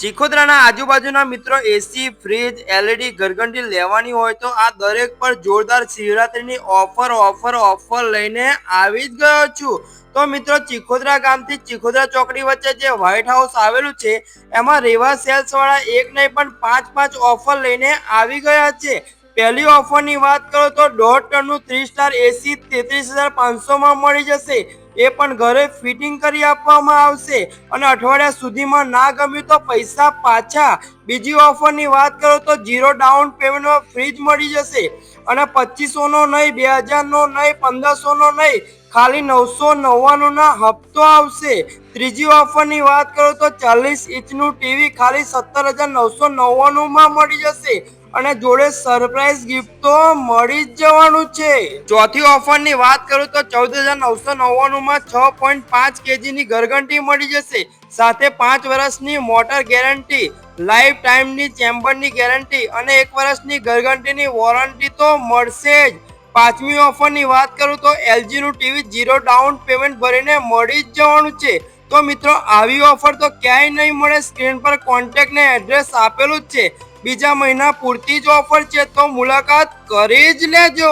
ચીખોદરાના આજુબાજુના મિત્રો એસી fridge LED ઘરઘંટી લેવાની હોય તો આ દરેક પર જોરદાર શિવરાત્રીની ઓફર લઈને આવી જ ગયો છું। તો મિત્રો ચીખોદરા ગામથી ચીખોદરા ચોકડી વચ્ચે જે વ્હાઇટ હાઉસ આવેલું છે એમાં રેવા સેલ્સ વાળા એક નહીં પણ પાંચ ઓફર લઈને આવી ગયા છે। પહેલી ઓફરની વાત કરો તો 1.5 ટનનું 3 સ્ટાર એસી 33,500 માં મળી જશે। એ પણ ઘરે ફિટિંગ કરી આપવામાં આવશે અને અઠવાડિયા સુધીમાં ના ગમ્યું તો પૈસા પાછા। બીજી ઓફરની વાત કરો તો 0 ડાઉન પેમેન્ટમાં ફ્રીજ મળી જશે અને 2500 નો નહીં, 2000 નો નહીં, 1500 નો નહીં, ખાલી 999 ના હપ્તો આવશે। ત્રીજી ઓફરની વાત કરો તો 40 ઇંચનું ટીવી ખાલી 17,999 માં મળી જશે અને જોડે સરપ્રાઈઝ ગિફ્ટ તો મળી જ જવાનું છે। ચોથી ઓફરની વાત કરું તો 14,999 માં 6.5 કેજીની ઘરઘંટી મળી જશે સાથે 5 વર્ષની મોટર ગેરંટી, લાઈફ ટાઈમની ચેમ્બરની ગેરંટી અને 1 વર્ષની ઘરઘંટીની વોરંટી તો મળશે જ। પાંચમી ઓફરની વાત કરું તો LG નું ટીવી 0 ડાઉન પેમેન્ટ ભરીને મળી જ જવાનું છે। તો મિત્રો આવી ઓફર તો ક્યાંય નહીં મળે। સ્ક્રીન પર કોન્ટેક્ટ ને એડ્રેસ આપેલું જ છે। બીજા મહિના પૂરતી જ ઓફર છે તો મુલાકાત કરી જ લેજો।